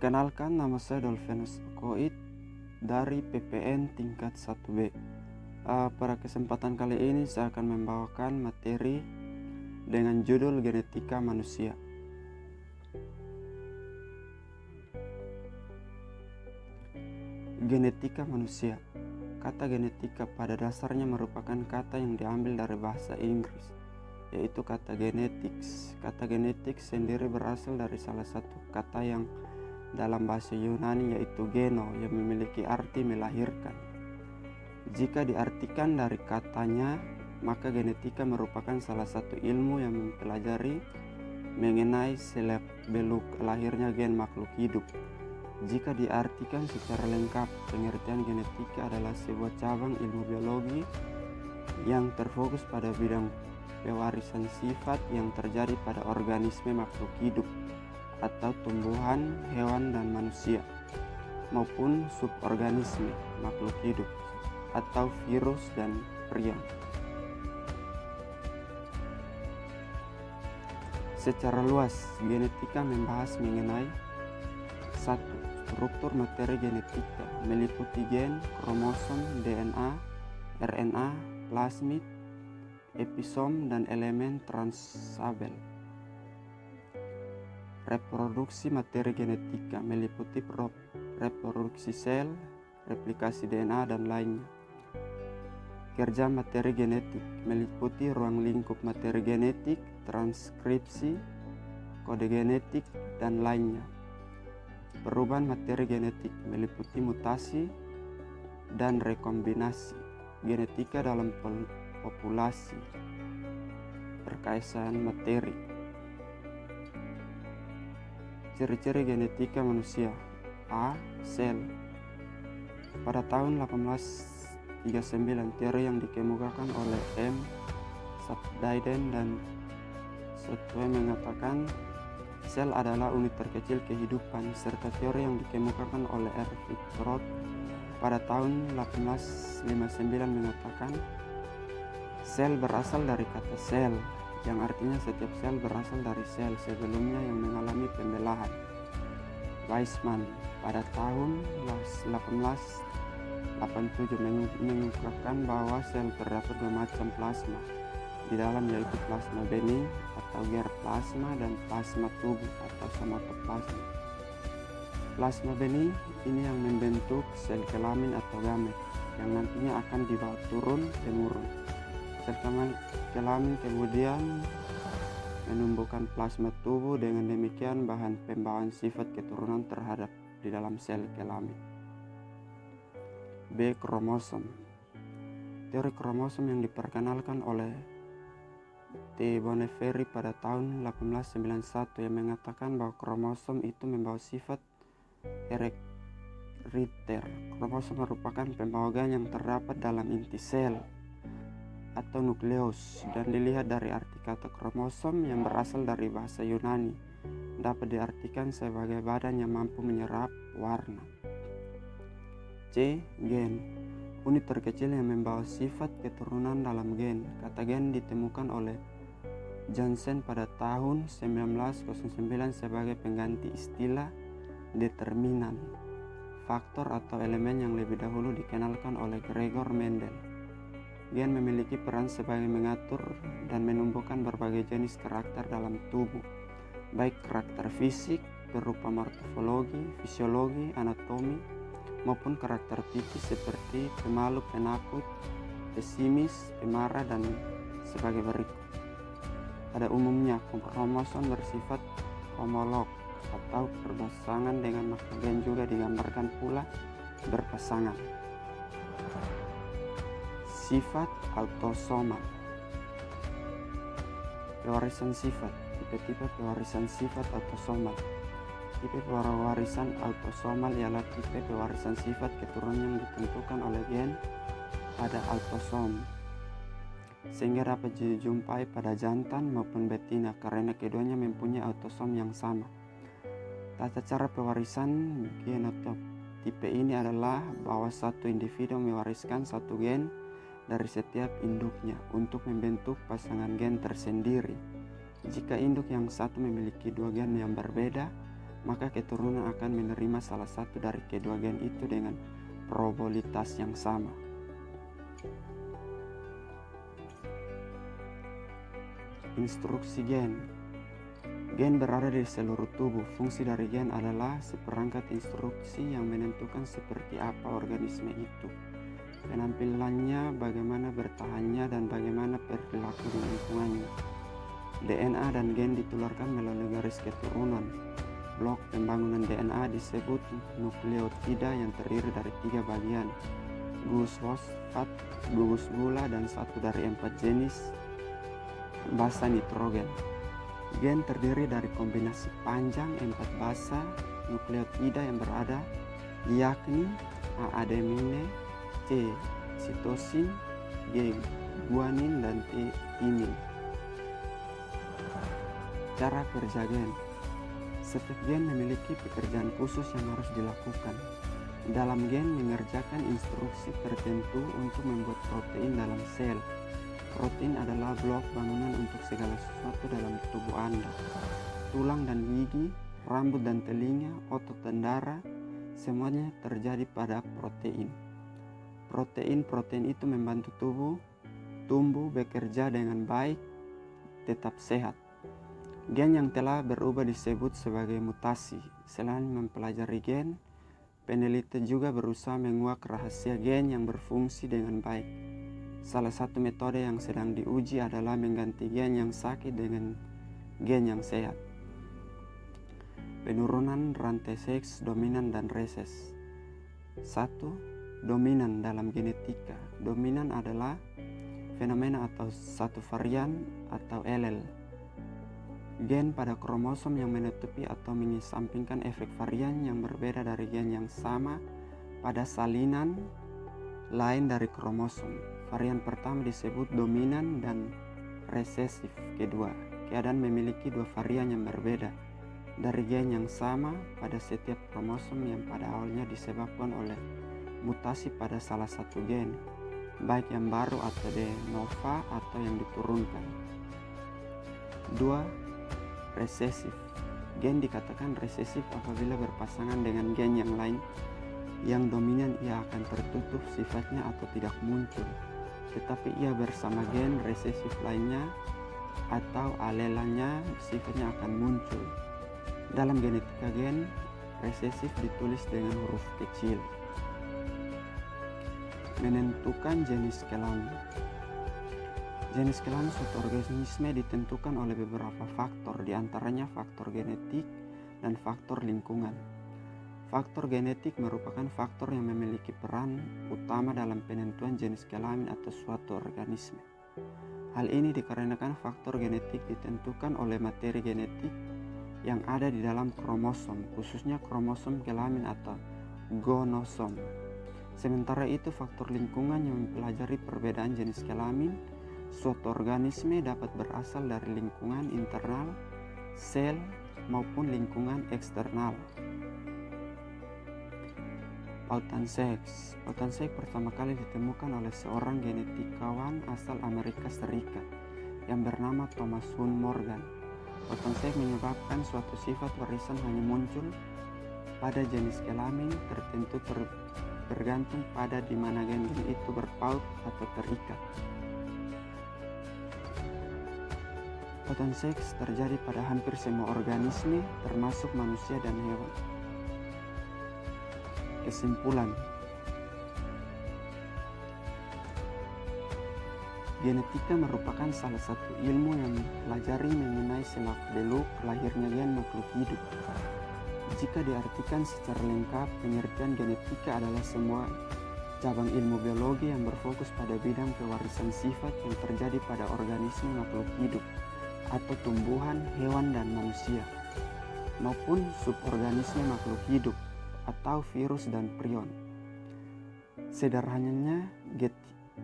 Perkenalkan, nama saya Dolphinus Okoit dari PPN tingkat 1B. Pada kesempatan kali ini saya akan membawakan materi dengan judul Genetika Manusia. Genetika manusia. Kata genetika pada dasarnya merupakan kata yang diambil dari bahasa Inggris, yaitu kata genetics. Kata genetics sendiri berasal dari salah satu kata yang dalam bahasa Yunani, yaitu geno, yang memiliki arti melahirkan. Jika diartikan dari katanya, maka genetika merupakan salah satu ilmu yang mempelajari mengenai seluk-beluk lahirnya gen makhluk hidup. Jika diartikan secara lengkap, pengertian genetika adalah sebuah cabang ilmu biologi yang terfokus pada bidang pewarisan sifat yang terjadi pada organisme makhluk hidup atau tumbuhan, hewan, dan manusia, maupun suborganisme makhluk hidup atau virus dan prion. Secara luas, genetika membahas mengenai 1. Struktur materi genetika meliputi gen, kromosom, DNA, RNA, plasmid, episom, dan elemen transabel. Reproduksi materi genetika meliputi reproduksi sel, replikasi DNA, dan lainnya. Kerja materi genetik meliputi ruang lingkup materi genetik, transkripsi, kode genetik, dan lainnya. Perubahan materi genetik meliputi mutasi dan rekombinasi genetika dalam populasi. Perkayaan materi. Ciri-ciri genetika manusia. A. Sel. Pada tahun 1839, teori yang dikemukakan oleh M. Subdayden dan Sotwe mengatakan sel adalah unit terkecil kehidupan, serta teori yang dikemukakan oleh R. Roth pada tahun 1859 mengatakan sel berasal dari kata sel, yang artinya setiap sel berasal dari sel sebelumnya yang mengalami pembelahan. Weismann pada tahun 1887 mengungkapkan bahwa sel terdapat dua macam plasma di dalam, yaitu plasma bening atau gerplasma dan plasma tubuh atau somatoplasma. Plasma bening ini yang membentuk sel kelamin atau gamet yang nantinya akan dibawa turun-temurun. Sel kelamin kemudian menumbuhkan plasma tubuh, dengan demikian bahan pembawaan sifat keturunan terhadap di dalam sel kelamin. B. Kromosom. Teori kromosom yang diperkenalkan oleh T. Bonneferi pada tahun 1891 yang mengatakan bahwa kromosom itu membawa sifat herediter. Kromosom merupakan pembawa gen yang terdapat dalam inti sel atau nukleus, dan dilihat dari arti kata kromosom yang berasal dari bahasa Yunani, dapat diartikan sebagai badan yang mampu menyerap warna. C. Gen. Unit terkecil yang membawa sifat keturunan dalam gen. Kata gen ditemukan oleh Jansen pada tahun 1909 sebagai pengganti istilah determinan, faktor atau elemen yang lebih dahulu dikenalkan oleh Gregor Mendel. Gen memiliki peran sebagai mengatur dan menumbuhkan berbagai jenis karakter dalam tubuh, baik karakter fisik berupa morfologi, fisiologi, anatomi, maupun karakter psikis seperti pemalu, penakut, pesimis, pemarah, dan sebagai berikut. Pada umumnya, kromosom bersifat homolog atau berpasangan, dengan maka gen juga digambarkan pula berpasangan. Sifat autosomal. Pewarisan sifat. Tipe-tipe pewarisan sifat autosomal. Tipe pewarisan autosomal ialah tipe pewarisan sifat keturunan yang ditentukan oleh gen pada autosom, sehingga dapat dijumpai pada jantan maupun betina karena keduanya mempunyai autosom yang sama. Tata cara pewarisan genotip tipe ini adalah bahwa satu individu mewariskan satu gen dari setiap induknya untuk membentuk pasangan gen tersendiri. Jika induk yang satu memiliki dua gen yang berbeda, maka keturunan akan menerima salah satu dari kedua gen itu dengan probabilitas yang sama. Instruksi gen. Gen berada di seluruh tubuh. Fungsi dari gen adalah seperangkat instruksi yang menentukan seperti apa organisme itu, penampilannya, bagaimana bertahannya, dan bagaimana perilaku di lingkungannya. DNA dan gen ditularkan melalui garis keturunan. Blok pembangunan DNA disebut nukleotida yang terdiri dari 3 bagian, gugus fosfat, gugus gula, dan satu dari 4 jenis basa nitrogen. Gen terdiri dari kombinasi panjang 4 basa nukleotida yang berada, yakni A adenine, C sitosin, G guanin, dan T timin. Cara kerja gen. Setiap gen memiliki pekerjaan khusus yang harus dilakukan. Dalam gen mengerjakan instruksi tertentu untuk membuat protein dalam sel. Protein adalah blok bangunan untuk segala sesuatu dalam tubuh Anda. Tulang dan gigi, rambut dan telinga, otot dan darah, semuanya terjadi pada protein. Protein itu membantu tubuh tumbuh bekerja dengan baik, tetap sehat. Gen yang telah berubah disebut sebagai mutasi. Selain mempelajari gen, peneliti juga berusaha menguak rahasia gen yang berfungsi dengan baik. Salah satu metode yang sedang diuji adalah mengganti gen yang sakit dengan gen yang sehat. Penurunan rantai seks dominan dan reses. 1. Dominan dalam genetika. Dominan adalah fenomena atau satu varian atau allel gen pada kromosom yang menutupi atau mengesampingkan efek varian yang berbeda dari gen yang sama pada salinan lain dari kromosom. Varian pertama disebut dominan dan resesif. Kedua, keadaan memiliki 2 varian yang berbeda dari gen yang sama pada setiap kromosom yang pada awalnya disebabkan oleh mutasi pada salah satu gen, baik yang baru atau de novo atau yang diturunkan. 2. Resesif. Gen dikatakan resesif apabila berpasangan dengan gen yang lain yang dominan, ia akan tertutup sifatnya atau tidak muncul, tetapi ia bersama gen resesif lainnya atau alelanya sifatnya akan muncul. Dalam genetika gen resesif ditulis dengan huruf kecil. Menentukan jenis kelamin. Jenis kelamin suatu organisme ditentukan oleh beberapa faktor, diantaranya faktor genetik dan faktor lingkungan. Faktor genetik merupakan faktor yang memiliki peran utama dalam penentuan jenis kelamin atau suatu organisme. Hal ini dikarenakan faktor genetik ditentukan oleh materi genetik yang ada di dalam kromosom, khususnya kromosom kelamin atau gonosom. Sementara itu, faktor lingkungan yang mempelajari perbedaan jenis kelamin suatu organisme dapat berasal dari lingkungan internal sel maupun lingkungan eksternal. Pautan seks. Pautan seks pertama kali ditemukan oleh seorang genetikawan asal Amerika Serikat yang bernama Thomas Hunt Morgan. Pautan seks menyebabkan suatu sifat warisan hanya muncul pada jenis kelamin tertentu tergantung pada di mana gen-gen itu berpaut atau terikat. Pautan seks terjadi pada hampir semua organisme termasuk manusia dan hewan. Kesimpulan, genetika merupakan salah satu ilmu yang mempelajari mengenai selak-beluk lahirnya gen makhluk hidup. Jika diartikan secara lengkap, pengertian genetika adalah semua cabang ilmu biologi yang berfokus pada bidang pewarisan sifat yang terjadi pada organisme makhluk hidup atau tumbuhan, hewan, dan manusia, maupun suborganisme makhluk hidup atau virus dan prion. Sederhananya,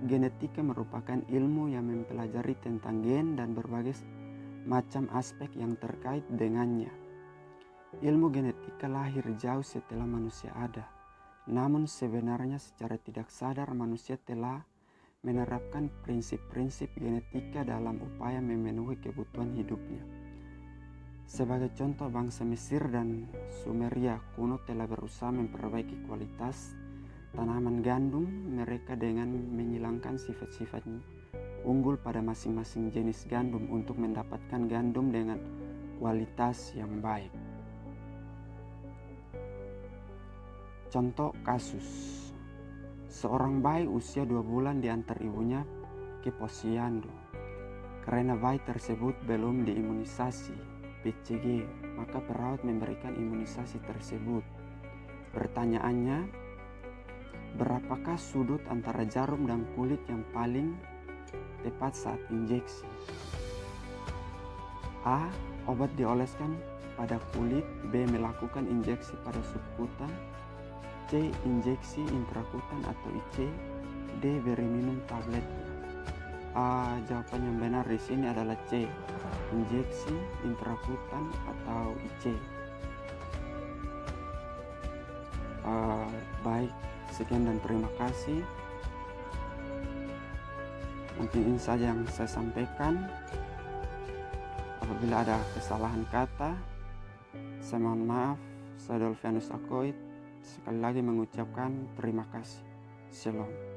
genetika merupakan ilmu yang mempelajari tentang gen dan berbagai macam aspek yang terkait dengannya. Ilmu genetika lahir jauh setelah manusia ada, namun sebenarnya secara tidak sadar manusia telah menerapkan prinsip-prinsip genetika dalam upaya memenuhi kebutuhan hidupnya. Sebagai contoh, bangsa Mesir dan Sumeria kuno telah berusaha memperbaiki kualitas tanaman gandum mereka dengan menghilangkan sifat-sifat unggul pada masing-masing jenis gandum untuk mendapatkan gandum dengan kualitas yang baik. Contoh kasus, seorang bayi usia 2 bulan diantar ibunya ke posyandu. Karena bayi tersebut belum diimunisasi BCG, maka perawat memberikan imunisasi tersebut. Pertanyaannya, berapakah sudut antara jarum dan kulit yang paling tepat saat injeksi? A. Obat dioleskan pada kulit. B. Melakukan injeksi pada subkutan. C. Injeksi intrakutan atau IC. D. Beri minum tablet. Jawaban yang benar di sini adalah C. Injeksi intrakutan atau IC. Baik, sekian dan terima kasih. Mungkin ini saja yang saya sampaikan. Apabila ada kesalahan kata, saya mohon maaf. Saya Dolfianus Akoid sekali lagi mengucapkan terima kasih. Shalom.